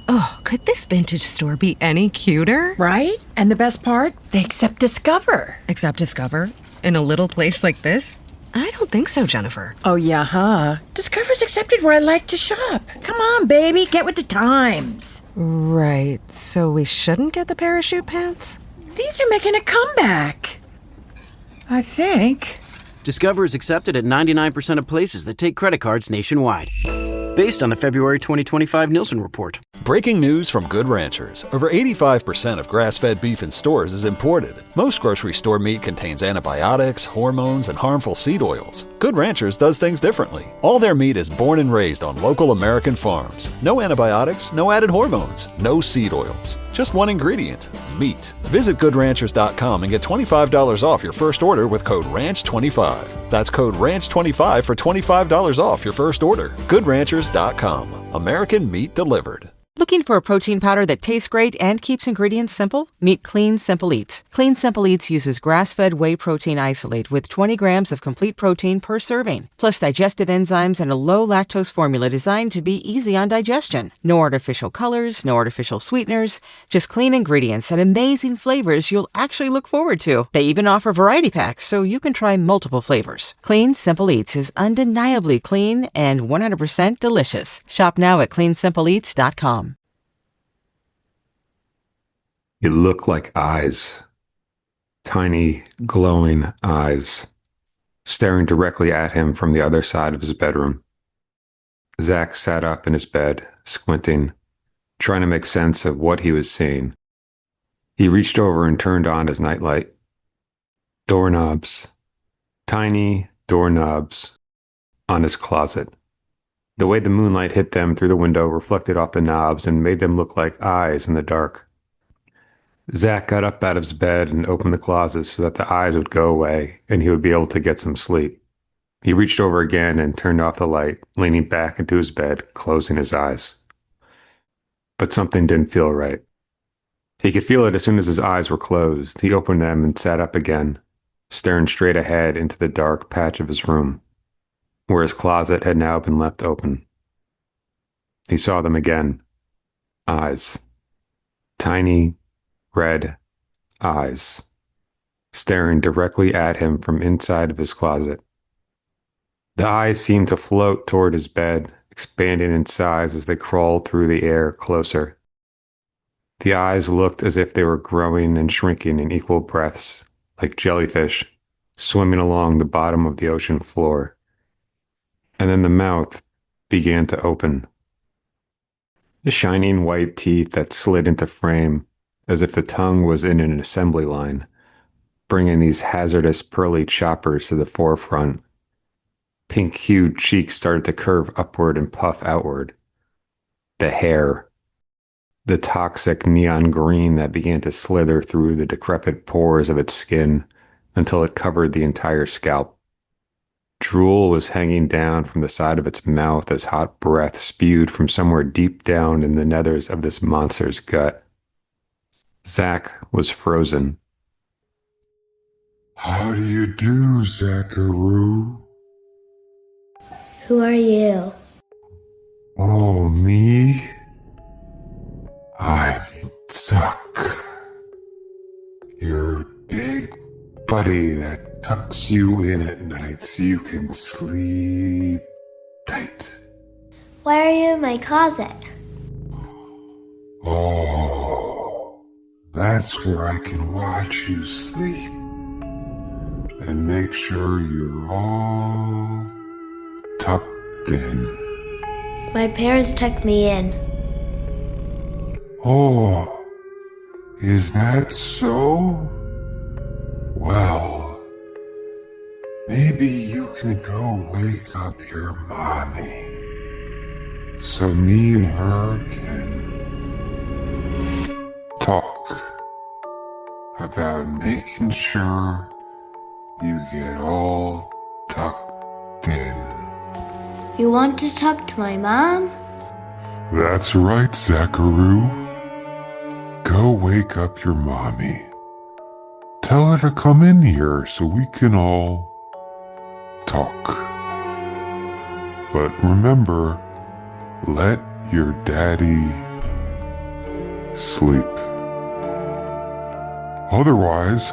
Oh, could this vintage store be any cuter? Right? And the best part? They accept Discover. Accept Discover? In a little place like this? I don't think so, Jennifer. Oh, yeah, huh? Discover's accepted where I like to shop. Come on, baby, get with the times. Right, so we shouldn't get the parachute pants? These are making a comeback. I think. Discover is accepted at 99% of places that take credit cards nationwide. Based on the February 2025 Nielsen report. Breaking news from Good Ranchers. Over 85% of grass-fed beef in stores is imported. Most grocery store meat contains antibiotics, hormones, and harmful seed oils. Good Ranchers does things differently. All their meat is born and raised on local American farms. No antibiotics, no added hormones, no seed oils. Just one ingredient, meat. Visit GoodRanchers.com and get $25 off your first order with code RANCH25. That's code RANCH25 for $25 off your first order. GoodRanchers.com. American meat delivered. Looking for a protein powder that tastes great and keeps ingredients simple? Meet Clean Simple Eats. Clean Simple Eats uses grass-fed whey protein isolate with 20 grams of complete protein per serving, plus digestive enzymes and a low-lactose formula designed to be easy on digestion. No artificial colors, no artificial sweeteners, just clean ingredients and amazing flavors you'll actually look forward to. They even offer variety packs so you can try multiple flavors. Clean Simple Eats is undeniably clean and 100% delicious. Shop now at cleansimpleeats.com. It looked like eyes, tiny, glowing eyes, staring directly at him from the other side of his bedroom. Zach sat up in his bed, squinting, trying to make sense of what he was seeing. He reached over and turned on his nightlight. Doorknobs, tiny doorknobs on his closet. The way the moonlight hit them through the window reflected off the knobs and made them look like eyes in the dark. Zach got up out of his bed and opened the closet so that the eyes would go away and he would be able to get some sleep. He reached over again and turned off the light, leaning back into his bed, closing his eyes. But something didn't feel right. He could feel it as soon as his eyes were closed. He opened them and sat up again, staring straight ahead into the dark patch of his room, where his closet had now been left open. He saw them again. Eyes. Tiny, red eyes, staring directly at him from inside of his closet. The eyes seemed to float toward his bed, expanding in size as they crawled through the air closer. The eyes looked as if they were growing and shrinking in equal breaths, like jellyfish swimming along the bottom of the ocean floor. And then the mouth began to open. The shining white teeth that slid into frame as if the tongue was in an assembly line, bringing these hazardous pearly choppers to the forefront. Pink-hued cheeks started to curve upward and puff outward. The hair, the toxic neon green that began to slither through the decrepit pores of its skin until it covered the entire scalp. Drool was hanging down from the side of its mouth as hot breath spewed from somewhere deep down in the nethers of this monster's gut. Zach was frozen. How do you do, Zacharoo? Who are you? Oh, me? I'm Zuck. Your big buddy that tucks you in at night so you can sleep tight. Why are you in my closet? Oh, that's where I can watch you sleep and make sure you're all tucked in. My parents tucked me in. Oh, is that so? Well, maybe you can go wake up your mommy so me and her can talk about making sure you get all tucked in. You want to talk to my mom? That's right, Zacharoo. Go wake up your mommy. Tell her to come in here so we can all talk. But remember, let your daddy sleep. Otherwise,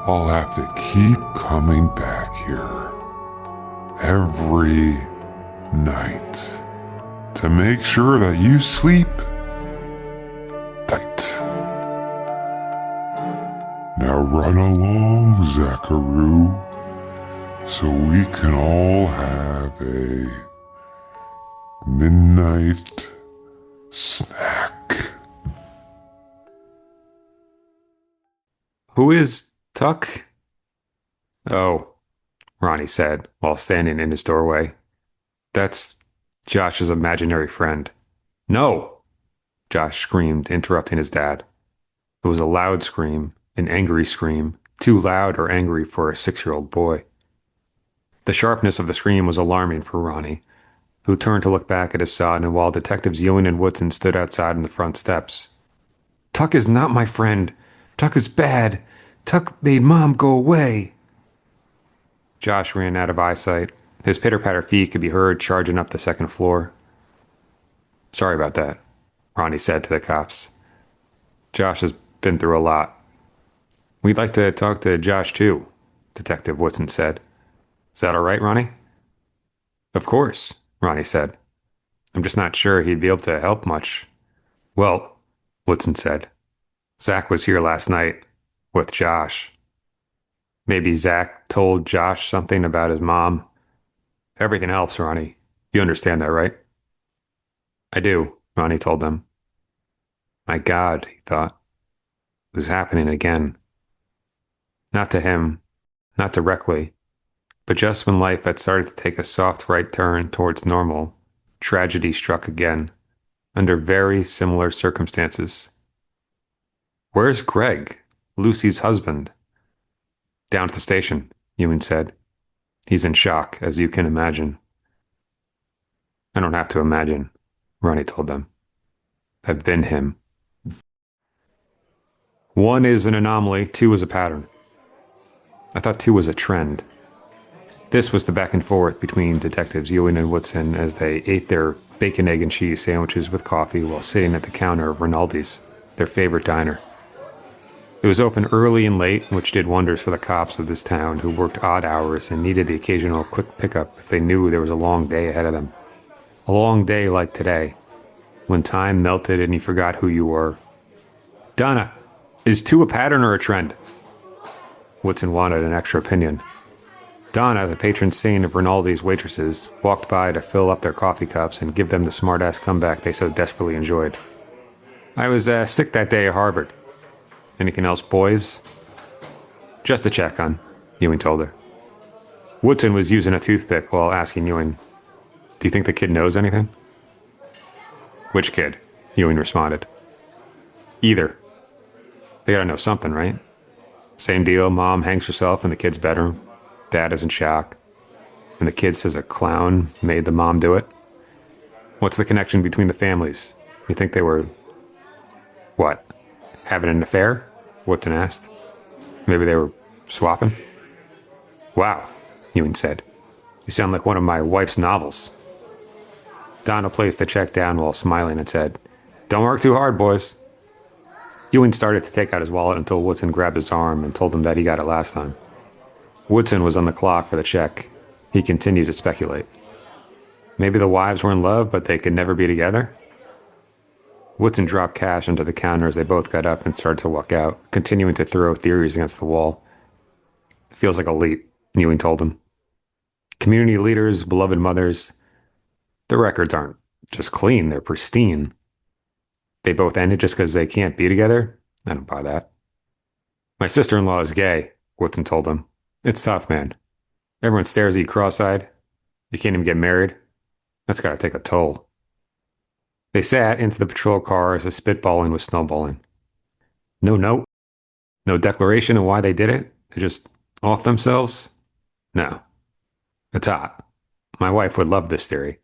I'll have to keep coming back here every night to make sure that you sleep tight. Now run along, Zacharoo, so we can all have a midnight snack. Who is Tuck? Oh, Ronnie said while standing in his doorway. That's Josh's imaginary friend. No! Josh screamed, interrupting his dad. It was a loud scream, an angry scream, too loud or angry for a 6-year-old boy. The sharpness of the scream was alarming for Ronnie, who turned to look back at his son, and while Detectives Ewing and Woodson stood outside on the front steps. Tuck is not my friend. Tuck is bad. Tuck made Mom go away. Josh ran out of eyesight. His pitter-patter feet could be heard charging up the second floor. Sorry about that, Ronnie said to the cops. Josh has been through a lot. We'd like to talk to Josh too, Detective Woodson said. Is that all right, Ronnie? Of course, Ronnie said. I'm just not sure he'd be able to help much. Well, Woodson said, Zach was here last night with Josh. Maybe Zach told Josh something about his mom. Everything helps, Ronnie. You understand that, right? I do, Ronnie told them. My God, he thought. It was happening again. Not to him, not directly, but just when life had started to take a soft right turn towards normal, tragedy struck again, under very similar circumstances. Where's Greg, Lucy's husband? Down at the station, Ewing said. He's in shock, as you can imagine. I don't have to imagine, Ronnie told them. I've been him. 1 is an anomaly, 2 is a pattern. I thought 2 was a trend. This was the back and forth between Detectives Ewing and Woodson as they ate their bacon, egg, and cheese sandwiches with coffee while sitting at the counter of Rinaldi's, their favorite diner. It was open early and late, which did wonders for the cops of this town who worked odd hours and needed the occasional quick pickup if they knew there was a long day ahead of them. A long day like today, when time melted and you forgot who you were. Donna, is 2 a pattern or a trend? Woodson wanted an extra opinion. Donna, the patron saint of Rinaldi's waitresses, walked by to fill up their coffee cups and give them the smart-ass comeback they so desperately enjoyed. I was sick that day at Harvard. Anything else, boys? Just a check, hon, Ewing told her. Woodson was using a toothpick while asking Ewing, do you think the kid knows anything? Which kid? Ewing responded. Either. They gotta know something, right? Same deal, Mom hangs herself in the kid's bedroom. Dad is in shock. And the kid says a clown made the mom do it. What's the connection between the families? You think they were... what? Having an affair? Woodson asked. Maybe they were swapping? Wow, Ewing said. You sound like one of my wife's novels. Donna placed the check down while smiling and said, Don't work too hard, boys. Ewing started to take out his wallet until Woodson grabbed his arm and told him that he got it last time. Woodson was on the clock for the check. He continued to speculate. Maybe the wives were in love, but they could never be together? Woodson dropped cash onto the counter as they both got up and started to walk out, continuing to throw theories against the wall. Feels like a leap, Ewing told him. Community leaders, beloved mothers, the records aren't just clean, they're pristine. They both ended just because they can't be together? I don't buy that. My sister-in-law is gay, Woodson told him. It's tough, man. Everyone stares at you cross-eyed. You can't even get married. That's gotta take a toll. They sat into the patrol car as the spitballing was snowballing. No note? No declaration of why they did it? They just off themselves? No. It's hot. My wife would love this theory.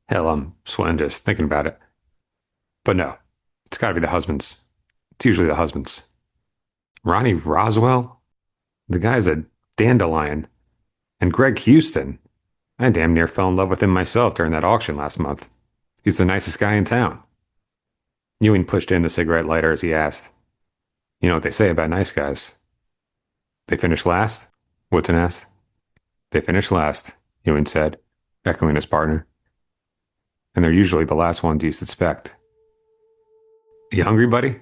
Hell, I'm sweating just thinking about it. But no, it's gotta be the husbands. It's usually the husbands. Ronnie Roswell? The guy's a dandelion. And Greg Houston. I damn near fell in love with him myself during that auction last month. He's the nicest guy in town. Ewing pushed in the cigarette lighter as he asked, "You know what they say about nice guys?" "They finish last?" Woodson asked. "They finish last," Ewing said, echoing his partner. "And they're usually the last ones you suspect." "You hungry, buddy?"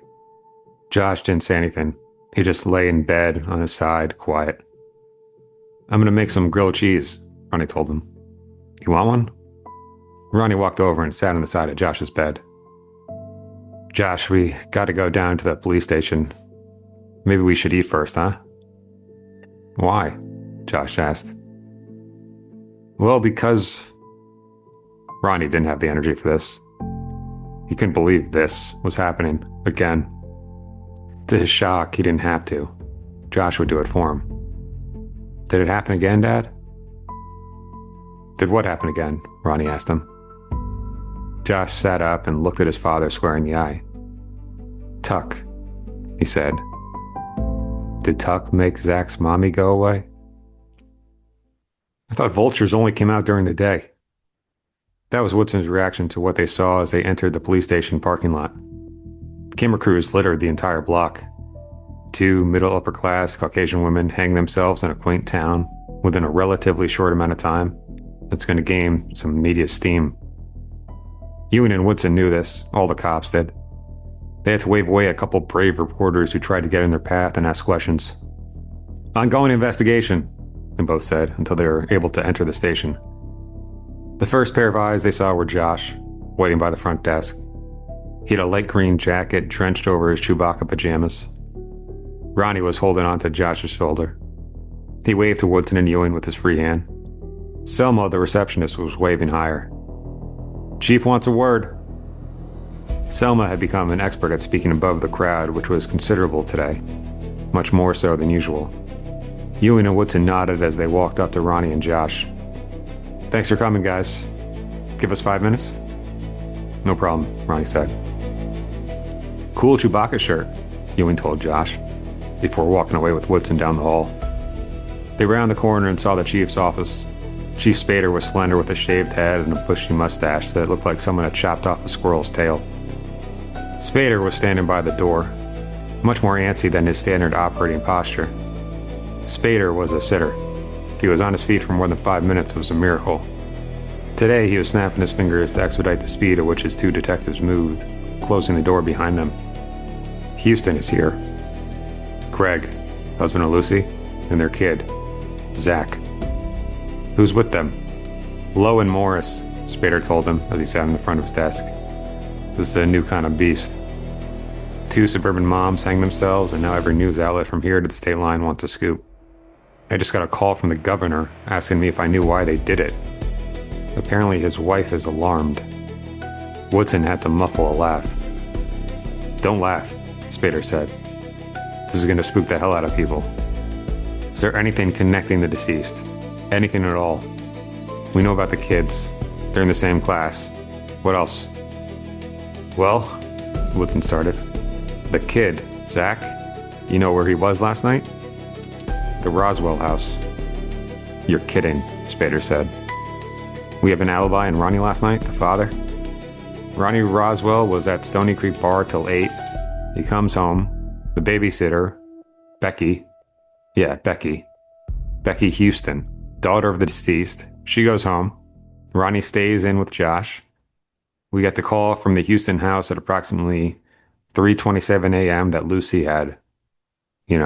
Josh didn't say anything. He just lay in bed on his side, quiet. "I'm gonna make some grilled cheese," Ronnie told him. "You want one?" Ronnie walked over and sat on the side of Josh's bed. "Josh, we gotta go down to the police station. Maybe we should eat first, huh?" "Why?" Josh asked. "Well, because..." Ronnie didn't have the energy for this. He couldn't believe this was happening again. To his shock, he didn't have to. Josh would do it for him. "Did it happen again, Dad?" "Did what happen again?" Ronnie asked him. Josh sat up and looked at his father square in the eye. "Tuck," he said. "Did Tuck make Zach's mommy go away?" "I thought vultures only came out during the day." That was Woodson's reaction to what they saw as they entered the police station parking lot. Camera crews littered the entire block. Two middle-upper-class Caucasian women hang themselves in a quaint town within a relatively short amount of time. It's going to gain some media steam. Ewing and Woodson knew this, all the cops did. They had to wave away a couple brave reporters who tried to get in their path and ask questions. "Ongoing investigation," they both said, until they were able to enter the station. The first pair of eyes they saw were Josh, waiting by the front desk. He had a light green jacket drenched over his Chewbacca pajamas. Ronnie was holding onto Josh's shoulder. He waved to Woodson and Ewing with his free hand. Selma, the receptionist, was waving higher. "Chief wants a word." Selma had become an expert at speaking above the crowd, which was considerable today, much more so than usual. Ewing and Woodson nodded as they walked up to Ronnie and Josh. "Thanks for coming, guys. Give us 5 minutes?" "No problem," Ronnie said. "Cool Chewbacca shirt," Ewing told Josh, before walking away with Woodson down the hall. They rounded the corner and saw the chief's office. Chief Spader was slender with a shaved head and a bushy mustache that looked like someone had chopped off a squirrel's tail. Spader was standing by the door, much more antsy than his standard operating posture. Spader was a sitter. If he was on his feet for more than 5 minutes, it was a miracle. Today, he was snapping his fingers to expedite the speed at which his two detectives moved, closing the door behind them. Houston is here. Craig, husband of Lucy, and their kid, Zach. "Who's with them?" "Lowe and Morris," Spader told him as he sat in the front of his desk. "This is a new kind of beast. Two suburban moms hang themselves, and now every news outlet from here to the state line wants a scoop. I just got a call from the governor asking me if I knew why they did it. Apparently his wife is alarmed." Woodson had to muffle a laugh. "Don't laugh," Spader said. "This is going to spook the hell out of people. Is there anything connecting the deceased? Anything at all? We know about the kids. They're in the same class. What else?" "Well," Woodson started. "The kid, Zach, you know where he was last night?" "The Roswell house." "You're kidding," Spader said. "We have an alibi in Ronnie last night, the father?" "Ronnie Roswell was at Stony Creek Bar till 8. He comes home. The babysitter, Becky. Yeah, Becky. Becky Houston, daughter of the deceased. She goes home. Ronnie stays in with Josh. We get the call from the Houston house at approximately 3:27 a.m. that Lucy had, in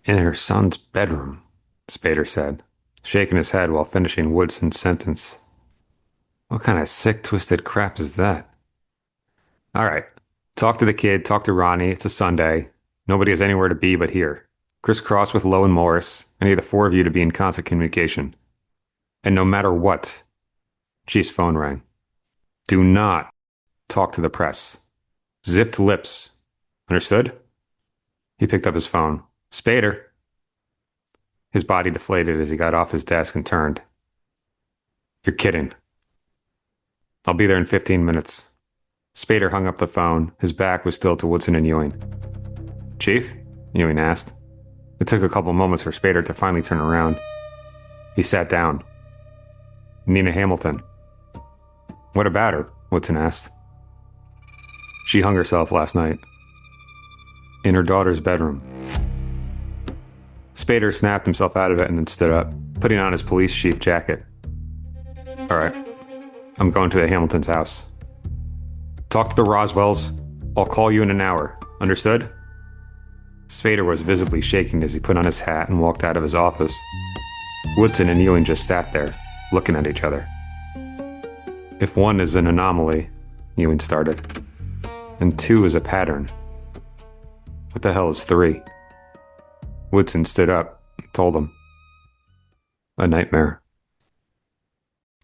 her son's bedroom," Spader said, shaking his head while finishing Woodson's sentence. "What kind of sick, twisted crap is that?" "All right. Talk to the kid, talk to Ronnie. It's a Sunday. Nobody has anywhere to be but here. Crisscross with Lowe and Morris. I need the four of you to be in constant communication. And no matter what," Chief's phone rang, "do not talk to the press. Zipped lips. Understood?" He picked up his phone. "Spader." His body deflated as he got off his desk and turned. "You're kidding." "I'll be there in 15 minutes. Spader hung up the phone. His back was still to Woodson and Ewing. "Chief?" Ewing asked. It took a couple moments for Spader to finally turn around. He sat down. "Nina Hamilton." "What about her?" Woodson asked. She hung herself last night. In her daughter's bedroom. Spader snapped himself out of it and then stood up, putting on his police chief jacket. All right, I'm going to the Hamilton's house. Talk to the Roswells. I'll call you in an hour. Understood? Spader was visibly shaking as he put on his hat and walked out of his office. Woodson and Ewing just sat there, looking at each other. If one is an anomaly, Ewing started, and two is a pattern, what the hell is three? Woodson stood up and told him. A nightmare.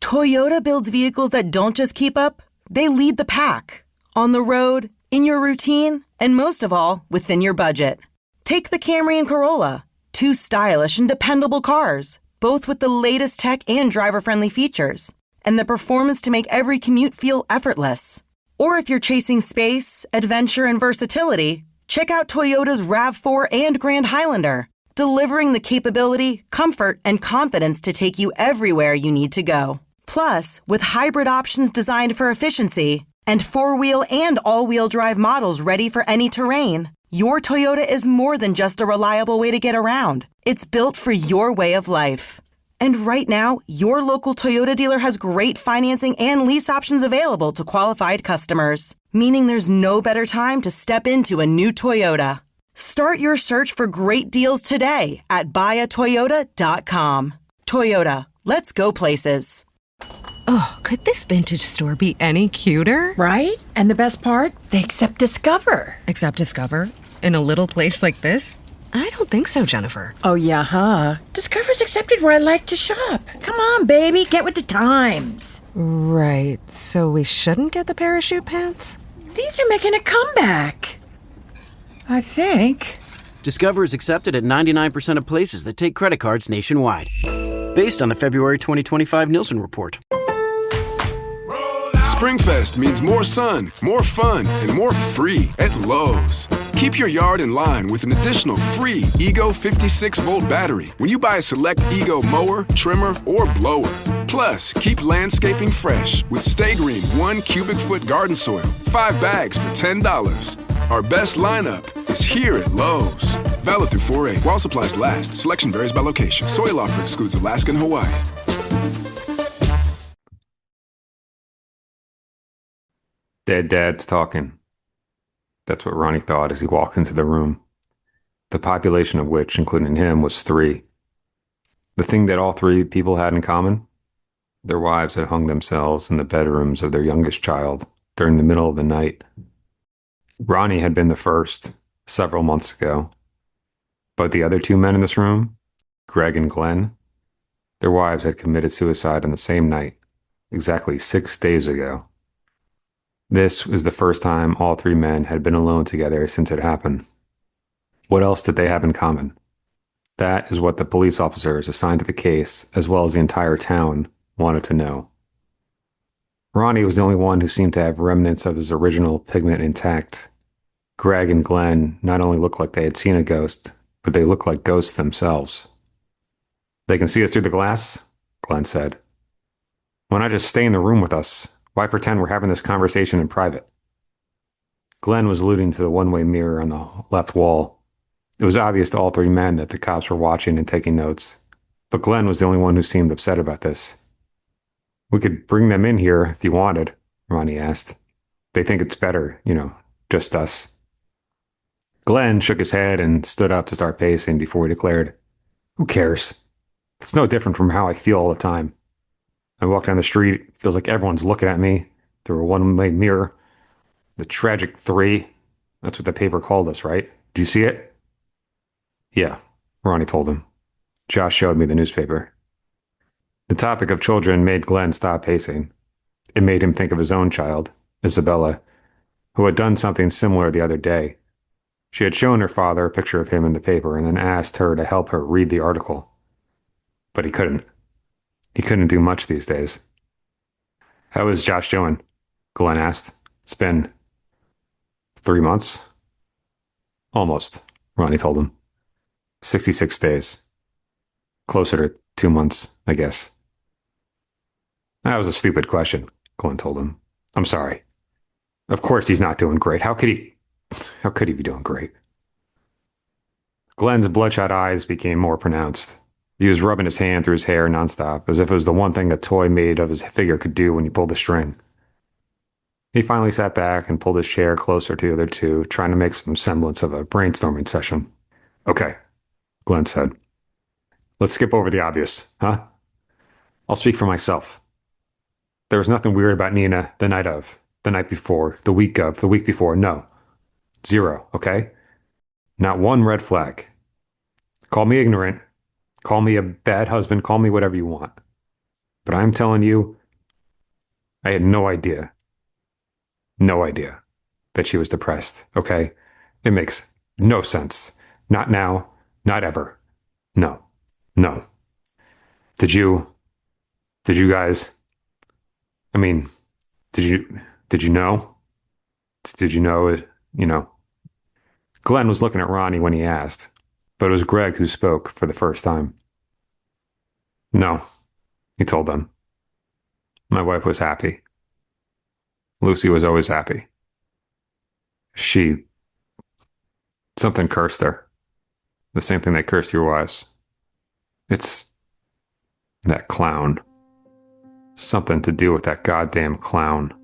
Toyota builds vehicles that don't just keep up, they lead the pack. On the road, in your routine, and most of all, within your budget. Take the Camry and Corolla, two stylish and dependable cars, both with the latest tech and driver-friendly features, and the performance to make every commute feel effortless. Or if you're chasing space, adventure, and versatility, check out Toyota's RAV4 and Grand Highlander, delivering the capability, comfort, and confidence to take you everywhere you need to go. Plus, with hybrid options designed for efficiency and four-wheel and all-wheel drive models ready for any terrain, your Toyota is more than just a reliable way to get around. It's built for your way of life. And right now, your local Toyota dealer has great financing and lease options available to qualified customers, meaning there's no better time to step into a new Toyota. Start your search for great deals today at buyatoyota.com. Toyota, let's go places. Oh, could this vintage store be any cuter? Right? And the best part? They accept Discover. Except Discover? In a little place like this? I don't think so, Jennifer. Oh, yeah, huh? Discover's accepted where I like to shop. Come on, baby, get with the times. Right, so we shouldn't get the parachute pants? These are making a comeback. I think. Discover is accepted at 99% of places that take credit cards nationwide. Based on the February 2025 Nielsen report. Springfest means more sun, more fun, and more free at Lowe's. Keep your yard in line with an additional free Ego 56-volt battery when you buy a select Ego mower, trimmer, or blower. Plus, keep landscaping fresh with Stay Green 1 cubic foot garden soil, 5 bags for $10. Our best lineup is here at Lowe's. Valid through 4/8 while supplies last. Selection varies by location. Soil offer excludes Alaska and Hawaii. Dead dad's talking. That's what Ronnie thought as he walked into the room. The population of which, including him, was 3. The thing that all 3 people had in common? Their wives had hung themselves in the bedrooms of their youngest child during the middle of the night. Ronnie had been the first several months ago. But the other 2 men in this room, Greg and Glenn, their wives had committed suicide on the same night, exactly 6 days ago. This was the first time all 3 men had been alone together since it happened. What else did they have in common? That is what the police officers assigned to the case, as well as the entire town, wanted to know. Ronnie was the only one who seemed to have remnants of his original pigment intact. Greg and Glenn not only looked like they had seen a ghost, but they looked like ghosts themselves. They can see us through the glass, Glenn said. Why not just stay in the room with us? Why pretend we're having this conversation in private? Glenn was alluding to the one-way mirror on the left wall. It was obvious to all 3 men that the cops were watching and taking notes, but Glenn was the only one who seemed upset about this. We could bring them in here if you wanted, Ronnie asked. They think it's better, just us. Glenn shook his head and stood up to start pacing before he declared, Who cares? It's no different from how I feel all the time. I walk down the street, it feels like everyone's looking at me through a one-way mirror. The tragic 3, that's what the paper called us, right? Did you see it? Yeah, Ronnie told him. Josh showed me the newspaper. The topic of children made Glenn stop pacing. It made him think of his own child, Isabella, who had done something similar the other day. She had shown her father a picture of him in the paper and then asked her to help her read the article. But he couldn't. He couldn't do much these days. How is Josh doing? Glenn asked. It's been 3 months? Almost, Ronnie told him. 66 days. Closer to 2 months, I guess. That was a stupid question, Glenn told him. I'm sorry. Of course he's not doing great. How could he be doing great? Glenn's bloodshot eyes became more pronounced. He was rubbing his hand through his hair nonstop, as if it was the one thing a toy made of his figure could do when he pulled the string. He finally sat back and pulled his chair closer to the other two, trying to make some semblance of a brainstorming session. Okay, Glenn said. Let's skip over the obvious, huh? I'll speak for myself. There was nothing weird about Nina the night of, the night before, the week of, the week before. No. Zero, okay? Not one red flag. Call me ignorant. Call me a bad husband. Call me whatever you want. But I'm telling you, I had no idea that she was depressed, okay? It makes no sense. Not now, not ever. No, no. Did you guys, I mean, did you know? Did you know it, Glenn was looking at Ronnie when he asked, but it was Greg who spoke for the first time. No, he told them. My wife was happy. Lucy was always happy. Something cursed her. The same thing that cursed your wives. It's that clown. Something to do with that goddamn clown.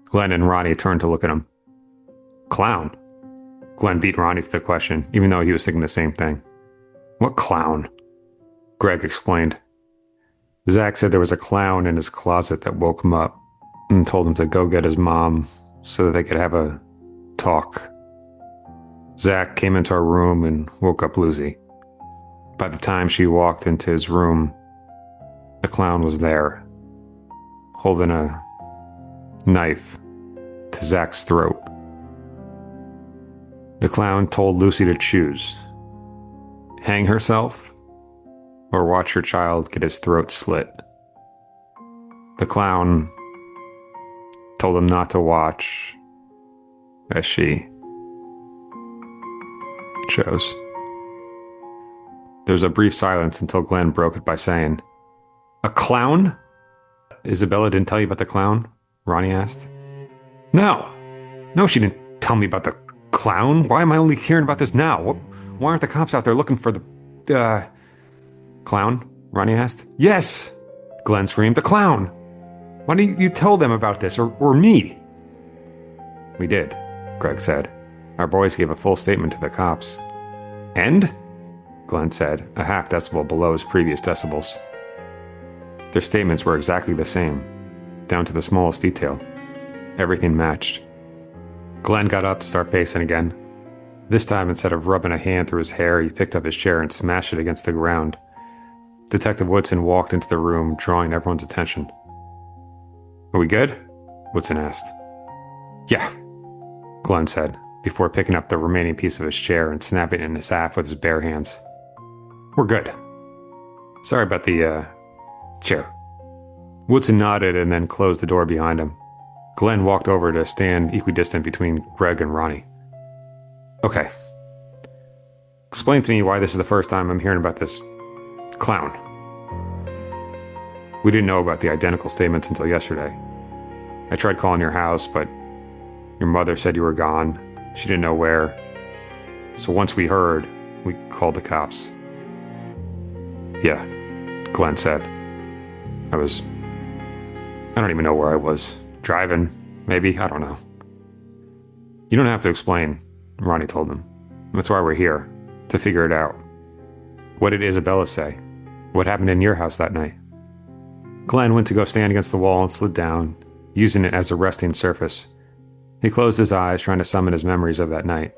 Glenn and Ronnie turned to look at him. Clown? Glenn beat Ronnie to the question, even though he was thinking the same thing. What clown? Greg explained. Zach said there was a clown in his closet that woke him up and told him to go get his mom so that they could have a talk. Zach came into our room and woke up Lucy. By the time she walked into his room, the clown was there, holding a knife to Zach's throat. The clown told Lucy to choose: hang herself or watch her child get his throat slit. The clown told him not to watch, as she chose. There was a brief silence until Glenn broke it by saying, "A clown? Isabella didn't tell you about the clown?" Ronnie asked. No, she didn't tell me about the clown. Why am I only hearing about this now? Why aren't the cops out there looking for the, clown? Ronnie asked. Yes, Glenn screamed, the clown. Why didn't you tell them about this, or me? We did, Greg said. Our boys gave a full statement to the cops. And? Glenn said, a half decibel below his previous decibels. Their statements were exactly the same, down to the smallest detail. Everything matched. Glenn got up to start pacing again. This time, instead of rubbing a hand through his hair, he picked up his chair and smashed it against the ground. Detective Woodson walked into the room, drawing everyone's attention. Are we good? Woodson asked. Yeah, Glenn said, before picking up the remaining piece of his chair and snapping it in his half with his bare hands. We're good. Sorry about the, chair. Woodson nodded and then closed the door behind him. Glenn walked over to stand equidistant between Greg and Ronnie. Okay. Explain to me why this is the first time I'm hearing about this clown. We didn't know about the identical statements until yesterday. I tried calling your house, but your mother said you were gone. She didn't know where. So once we heard, we called the cops. Yeah, Glenn said. I don't even know where I was. Driving, maybe, I don't know. You don't have to explain, Ronnie told him. That's why we're here, to figure it out. What did Isabella say? What happened in your house that night? Glenn went to go stand against the wall and slid down, using it as a resting surface. He closed his eyes, trying to summon his memories of that night.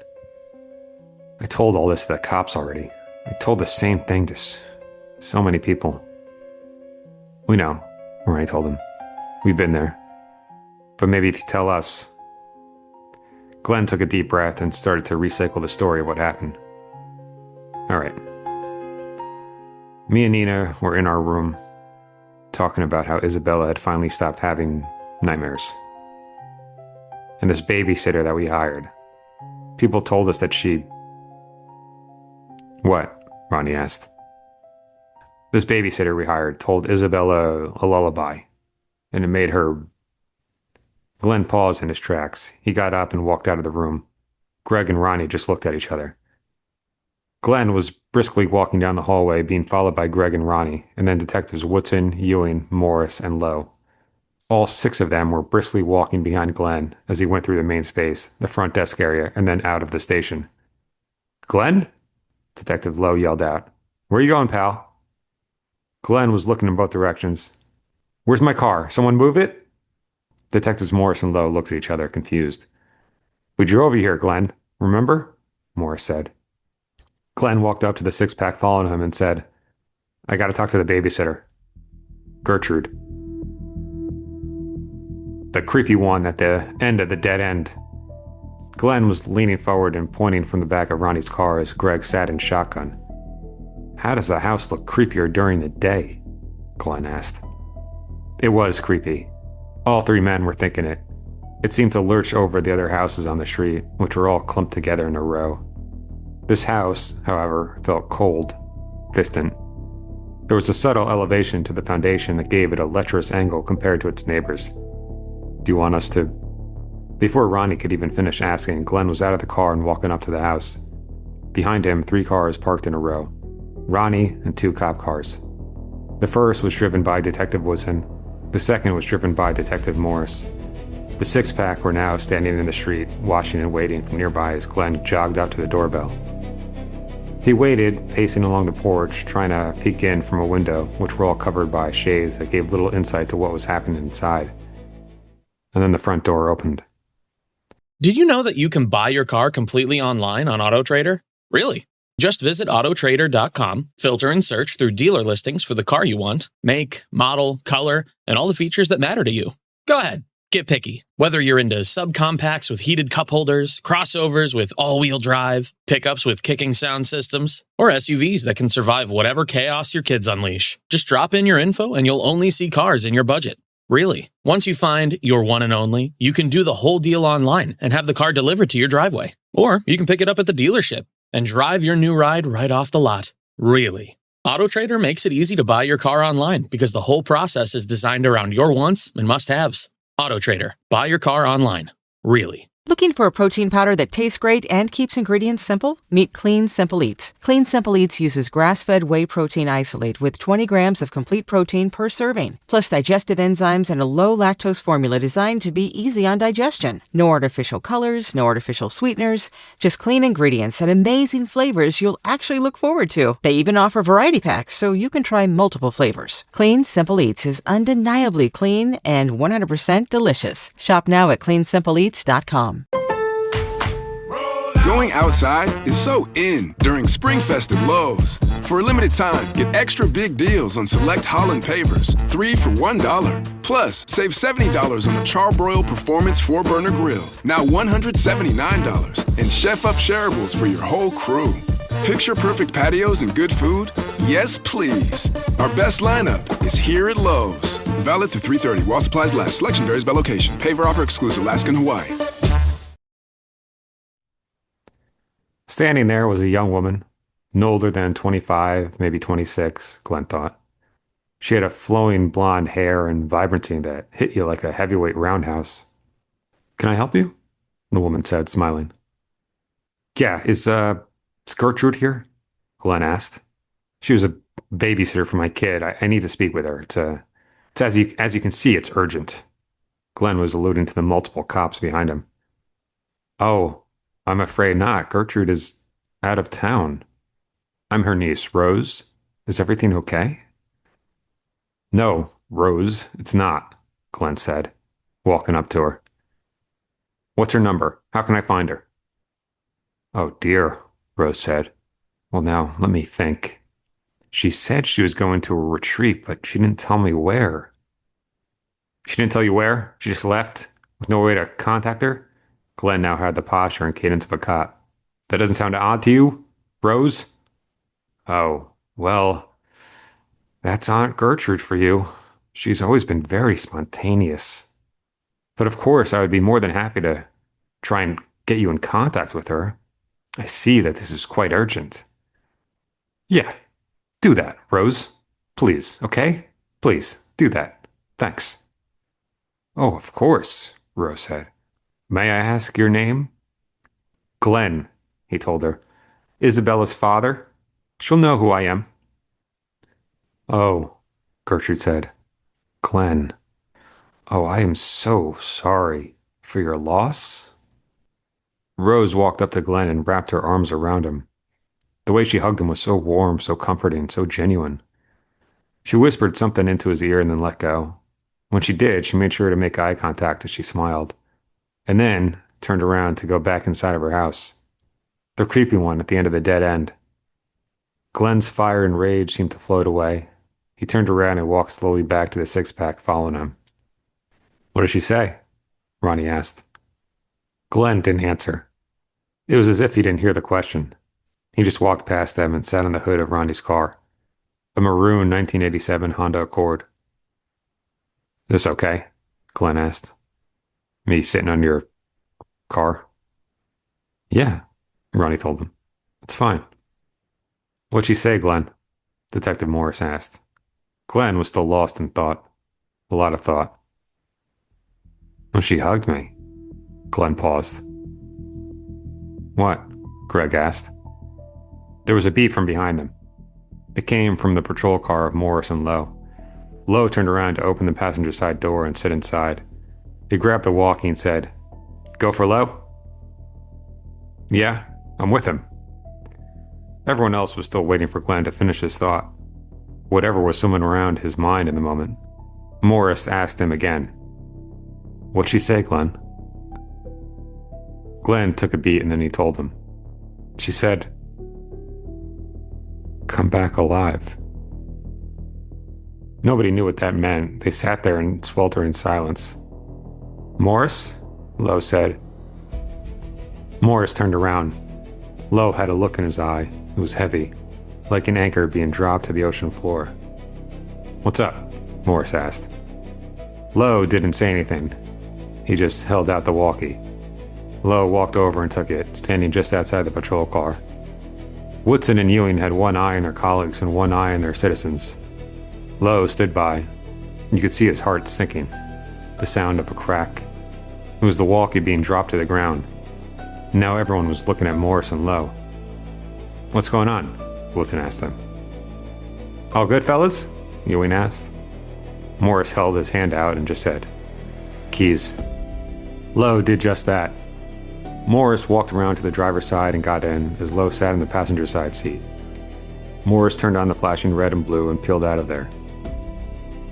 I told all this to the cops already. I told the same thing to so many people. We know, Ronnie told him. We've been there. But maybe if you tell us. Glenn took a deep breath and started to recycle the story of what happened. All right. Me and Nina were in our room, talking about how Isabella had finally stopped having nightmares. And this babysitter that we hired. People told us that she... What? Ronnie asked. This babysitter we hired told Isabella a lullaby, and it made her Glenn paused in his tracks. He got up and walked out of the room. Greg and Ronnie just looked at each other. Glenn was briskly walking down the hallway, being followed by Greg and Ronnie, and then Detectives Woodson, Ewing, Morris, and Lowe. All 6 of them were briskly walking behind Glenn as he went through the main space, the front desk area, and then out of the station. "Glenn?" Detective Lowe yelled out. "Where are you going, pal?" Glenn was looking in both directions. "Where's my car? Someone move it?" Detectives Morris and Lowe looked at each other, confused. "We drove you here, Glenn. Remember?" Morris said. Glenn walked up to the 6-pack following him and said, "I got to talk to the babysitter. Gertrude." The creepy one at the end of the dead end. Glenn was leaning forward and pointing from the back of Ronnie's car as Greg sat in shotgun. "How does the house look creepier during the day?" Glenn asked. It was creepy. All 3 men were thinking it. It seemed to lurch over the other houses on the street, which were all clumped together in a row. This house, however, felt cold, distant. There was a subtle elevation to the foundation that gave it a lecherous angle compared to its neighbors. "Do you want us to..." Before Ronnie could even finish asking, Glenn was out of the car and walking up to the house. Behind him, 3 cars parked in a row. Ronnie and 2 cop cars. The first was driven by Detective Woodson. The second was driven by Detective Morris. The 6-pack were now standing in the street, watching and waiting from nearby as Glenn jogged up to the doorbell. He waited, pacing along the porch, trying to peek in from a window, which were all covered by shades that gave little insight to what was happening inside. And then the front door opened. Did you know that you can buy your car completely online on AutoTrader? Really? Just visit autotrader.com, filter and search through dealer listings for the car you want, make, model, color, and all the features that matter to you. Go ahead, get picky. Whether you're into subcompacts with heated cup holders, crossovers with all-wheel drive, pickups with kicking sound systems, or SUVs that can survive whatever chaos your kids unleash. Just drop in your info and you'll only see cars in your budget. Really. Once you find your one and only, you can do the whole deal online and have the car delivered to your driveway. Or you can pick it up at the dealership and drive your new ride right off the lot. Really. AutoTrader makes it easy to buy your car online because the whole process is designed around your wants and must-haves. AutoTrader. Buy your car online. Really. Looking for a protein powder that tastes great and keeps ingredients simple? Meet Clean Simple Eats. Clean Simple Eats uses grass-fed whey protein isolate with 20 grams of complete protein per serving, plus digestive enzymes and a low-lactose formula designed to be easy on digestion. No artificial colors, no artificial sweeteners, just clean ingredients and amazing flavors you'll actually look forward to. They even offer variety packs so you can try multiple flavors. Clean Simple Eats is undeniably clean and 100% delicious. Shop now at cleansimpleeats.com. Going outside is so in during Springfest at Lowe's. For a limited time, get extra big deals on select Holland pavers, 3 for $1. Plus, save $70 on the Charbroil Performance 4-burner grill, now $179. And Chef Up shareables for your whole crew. Picture perfect patios and good food? Yes, please. Our best lineup is here at Lowe's. Valid through 3/30 while supplies last. Selection varies by location. Paver offer exclusive Alaska and Hawaii. Standing there was a young woman, no older than 25, maybe 26, Glenn thought. She had a flowing blonde hair and vibrancy that hit you like a heavyweight roundhouse. "Can I help you?" the woman said, smiling. "Yeah, is Gertrude here?" Glenn asked. "She was a babysitter for my kid. I need to speak with her. It's as you can see, it's urgent." Glenn was alluding to the multiple cops behind him. "Oh, I'm afraid not. Gertrude is out of town. I'm her niece, Rose. Is everything okay?" "No, Rose, it's not," Glenn said, walking up to her. "What's her number? How can I find her?" "Oh, dear," Rose said. "Well, now, let me think. She said she was going to a retreat, but she didn't tell me where." "She didn't tell you where? She just left with no way to contact her?" Glenn now had the posture and cadence of a cop. "That doesn't sound odd to you, Rose?" "Oh, well, that's Aunt Gertrude for you. She's always been very spontaneous. But of course, I would be more than happy to try and get you in contact with her. I see that this is quite urgent." "Yeah, do that, Rose. Please, okay? Please, do that. Thanks." "Oh, of course," Rose said. May I ask your name? Glenn, he told her. Isabella's father. She'll know who I am. Oh, Gertrude said. Glenn. Oh, I am so sorry for your loss. Rose walked up to Glenn and wrapped her arms around him. The way she hugged him was so warm, so comforting, so genuine. She whispered something into his ear and then let go. When she did, she made sure to make eye contact as she smiled, and then turned around to go back inside of her house. The creepy one at the end of the dead end. Glenn's fire and rage seemed to float away. He turned around and walked slowly back to the six-pack, following him. What did she say? Ronnie asked. Glenn didn't answer. It was as if he didn't hear the question. He just walked past them and sat on the hood of Ronnie's car, a maroon 1987 Honda Accord. This okay? Glenn asked. Me sitting on your car? Yeah, Ronnie told him. It's fine. What'd she say, Glenn? Detective Morris asked. Glenn was still lost in thought. A lot of thought. Well, she hugged me. Glenn paused. What? Greg asked. There was a beep from behind them. It came from the patrol car of Morris and Lowe. Lowe turned around to open the passenger side door and sit inside. He grabbed the walkie and said, Go for Lowe? Yeah, I'm with him. Everyone else was still waiting for Glenn to finish his thought. Whatever was swimming around his mind in the moment. Morris asked him again. What'd she say, Glenn? Glenn took a beat and then he told him. She said, Come back alive. Nobody knew what that meant. They sat there in sweltering silence. Morris? Lowe said. Morris turned around. Lowe had a look in his eye. It was heavy, like an anchor being dropped to the ocean floor. What's up? Morris asked. Lowe didn't say anything. He just held out the walkie. Lowe walked over and took it, standing just outside the patrol car. Woodson and Ewing had one eye on their colleagues and one eye on their citizens. Lowe stood by. You could see his heart sinking. The sound of a crack. It was the walkie being dropped to the ground. Now everyone was looking at Morris and Lowe. What's going on? Woodson asked them. All good, fellas? Ewing asked. Morris held his hand out and just said, Keys. Lowe did just that. Morris walked around to the driver's side and got in as Lowe sat in the passenger side seat. Morris turned on the flashing red and blue and peeled out of there.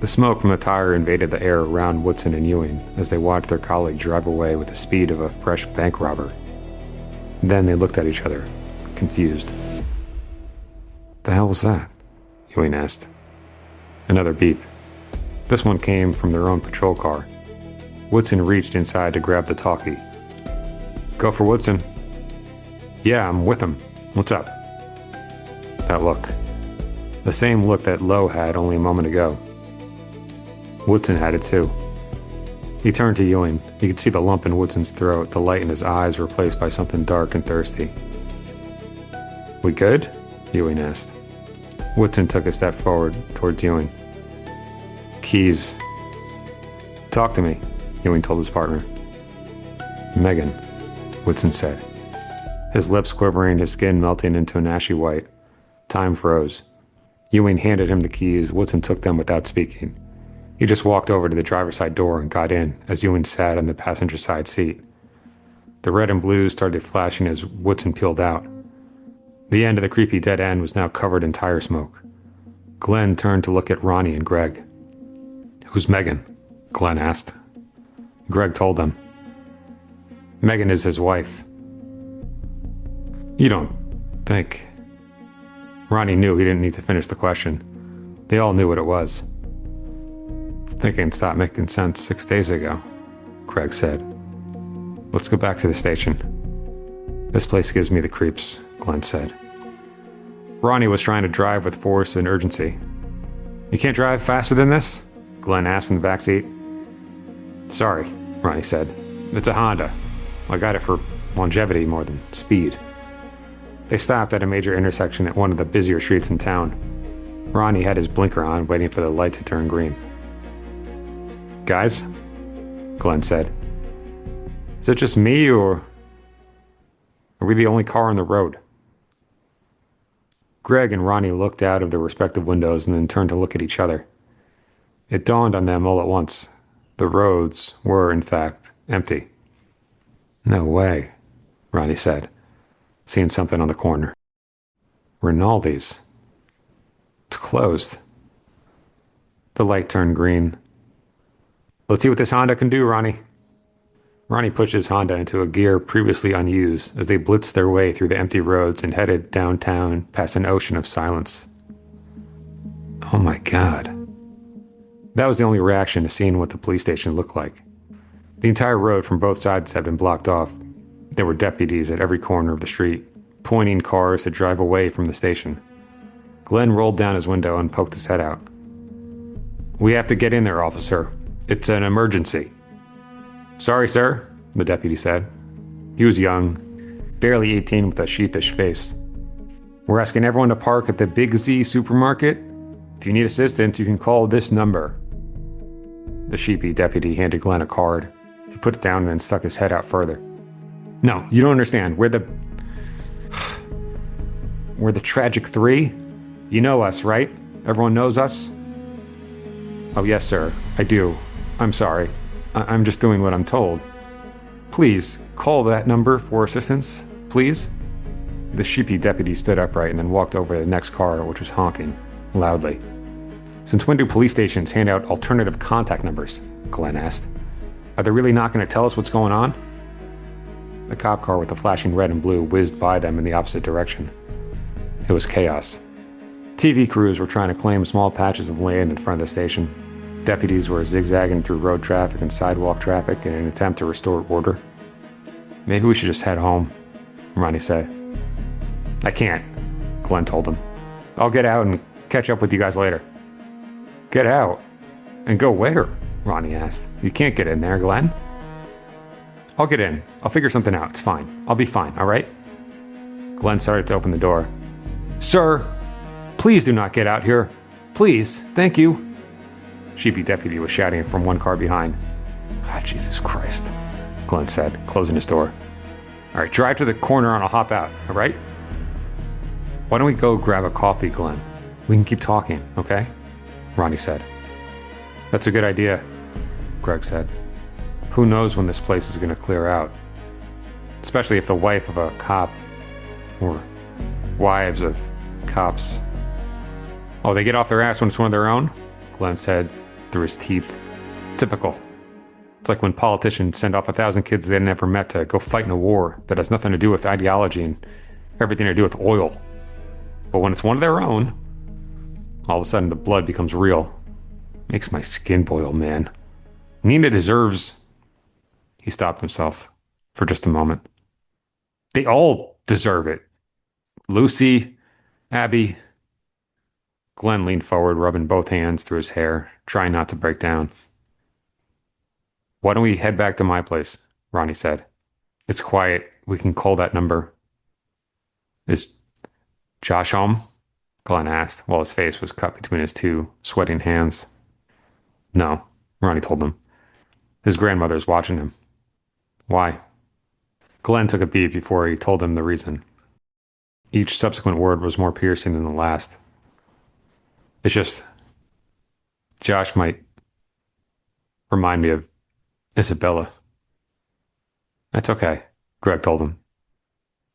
The smoke from the tire invaded the air around Woodson and Ewing as they watched their colleague drive away with the speed of a fresh bank robber. Then they looked at each other, confused. The hell was that? Ewing asked. Another beep. This one came from their own patrol car. Woodson reached inside to grab the talkie. Go for Woodson. Yeah, I'm with him. What's up? That look. The same look that Lowe had only a moment ago. Woodson had it too. He turned to Ewing. He could see the lump in Woodson's throat, the light in his eyes replaced by something dark and thirsty. We good? Ewing asked. Woodson took a step forward towards Ewing. Keys. Talk to me, Ewing told his partner. Megan, Woodson said. His lips quivering, his skin melting into an ashy white. Time froze. Ewing handed him the keys. Woodson took them without speaking. He just walked over to the driver's side door and got in as Ewing sat on the passenger side seat. The red and blue started flashing as Woodson peeled out. The end of the creepy dead end was now covered in tire smoke. Glenn turned to look at Ronnie and Greg. Who's Megan? Glenn asked. Greg told them. Megan is his wife. You don't think... Ronnie knew he didn't need to finish the question. They all knew what it was. Thinking stopped making sense 6 days ago, Greg said. Let's go back to the station. This place gives me the creeps, Glenn said. Ronnie was trying to drive with force and urgency. You can't drive faster than this? Glenn asked from the back seat. Sorry, Ronnie said. It's a Honda. I got it for longevity more than speed. They stopped at a major intersection at one of the busier streets in town. Ronnie had his blinker on, waiting for the light to turn green. Guys, Glenn said, Is it just me, or are we the only car on the road? Greg and Ronnie looked out of their respective windows and then turned to look at each other. It dawned on them all at once. The roads were, in fact, empty. No way, Ronnie said, seeing something on the corner. Rinaldi's. It's closed. The light turned green. Let's see what this Honda can do, Ronnie. Ronnie pushed his Honda into a gear previously unused as they blitzed their way through the empty roads and headed downtown past an ocean of silence. Oh my God. That was the only reaction to seeing what the police station looked like. The entire road from both sides had been blocked off. There were deputies at every corner of the street, pointing cars to drive away from the station. Glenn rolled down his window and poked his head out. We have to get in there, officer. It's an emergency. Sorry, sir, the deputy said. He was young, barely 18 with a sheepish face. We're asking everyone to park at the Big Z supermarket. If you need assistance, you can call this number. The sheepy deputy handed Glenn a card. He put it down and then stuck his head out further. No, you don't understand. We're the Tragic Three. You know us, right? Everyone knows us? Oh, yes, sir. I do. I'm sorry. I'm just doing what I'm told. Please, call that number for assistance, please. The sheepy deputy stood upright and then walked over to the next car, which was honking loudly. Since when do police stations hand out alternative contact numbers? Glenn asked. Are they really not going to tell us what's going on? The cop car with the flashing red and blue whizzed by them in the opposite direction. It was chaos. TV crews were trying to claim small patches of land in front of the station. Deputies were zigzagging through road traffic and sidewalk traffic in an attempt to restore order. Maybe we should just head home, Ronnie said. I can't, Glenn told him. I'll get out and catch up with you guys later. Get out? And go where? Ronnie asked. You can't get in there, Glenn. I'll get in. I'll figure something out. It's fine. I'll be fine, all right? Glenn started to open the door. Sir, please do not get out here. Please, thank you. Sheepy deputy was shouting from one car behind. Ah, Jesus Christ, Glenn said, closing his door. All right, drive to the corner and I'll hop out, all right? Why don't we go grab a coffee, Glenn? We can keep talking, okay? Ronnie said. That's a good idea, Greg said. Who knows when this place is going to clear out? Especially if the wife of a cop, or wives of cops. Oh, they get off their ass when it's one of their own? Glenn said through his teeth. Typical. It's like when politicians send off 1,000 kids they never met to go fight in a war that has nothing to do with ideology and everything to do with oil. But when it's one of their own, all of a sudden the blood becomes real. Makes my skin boil, man. Nina deserves... He stopped himself for just a moment. They all deserve it. Lucy, Abby... Glenn leaned forward, rubbing both hands through his hair, trying not to break down. Why don't we head back to my place? Ronnie said. It's quiet. We can call that number. Is Josh home? Glenn asked, while his face was cut between his two sweating hands. No, Ronnie told him. His grandmother's watching him. Why? Glenn took a beat before he told them the reason. Each subsequent word was more piercing than the last. It's just, Josh might remind me of Isabella. That's okay, Greg told him.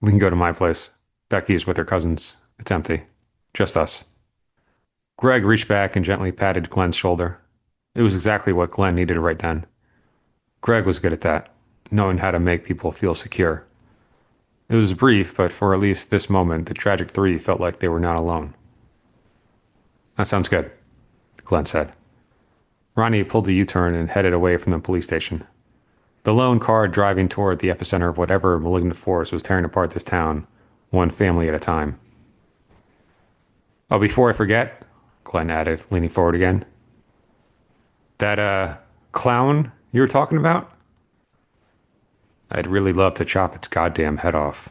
We can go to my place. Becky's with her cousins. It's empty. Just us. Greg reached back and gently patted Glenn's shoulder. It was exactly what Glenn needed right then. Greg was good at that, knowing how to make people feel secure. It was brief, but for at least this moment, the Tragic Three felt like they were not alone. That sounds good, Glenn said. Ronnie pulled a U-turn and headed away from the police station. The lone car driving toward the epicenter of whatever malignant force was tearing apart this town, one family at a time. Oh, before I forget, Glenn added, leaning forward again. That, clown you were talking about? I'd really love to chop its goddamn head off.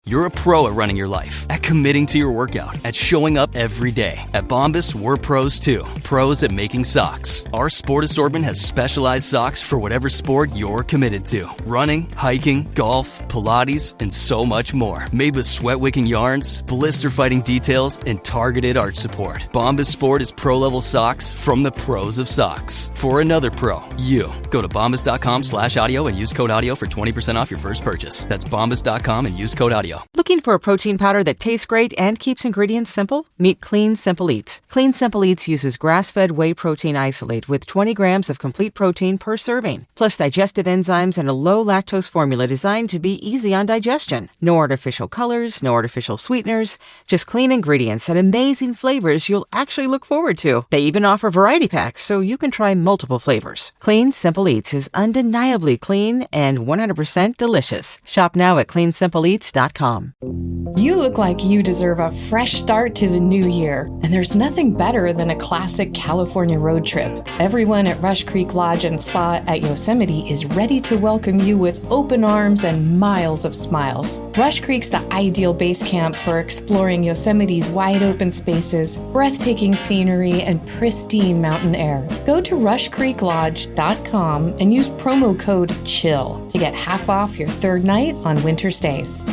You're a pro at running your life, at committing to your workout, at showing up every day. At Bombas, we're pros too. Pros at making socks. Our sport assortment has specialized socks for whatever sport you're committed to. Running, hiking, golf, Pilates, and so much more. Made with sweat-wicking yarns, blister-fighting details, and targeted arch support. Bombas Sport is pro-level socks from the pros of socks. For another pro, you. Go to bombas.com/audio and use code audio for 20% off your first purchase. That's bombas.com and use code audio. Looking for a protein powder that tastes great and keeps ingredients simple? Meet Clean Simple Eats. Clean Simple Eats uses grass-fed whey protein isolate with 20 grams of complete protein per serving, plus digestive enzymes and a low-lactose formula designed to be easy on digestion. No artificial colors, no artificial sweeteners, just clean ingredients and amazing flavors you'll actually look forward to. They even offer variety packs so you can try multiple flavors. Clean Simple Eats is undeniably clean and 100% delicious. Shop now at cleansimpleeats.com. You look like you deserve a fresh start to the new year, and there's nothing better than a classic California road trip. Everyone at Rush Creek Lodge and Spa at Yosemite is ready to welcome you with open arms and miles of smiles. Rush Creek's the ideal base camp for exploring Yosemite's wide open spaces, breathtaking scenery, and pristine mountain air. Go to rushcreeklodge.com and use promo code CHILL to get half off your third night on winter stays.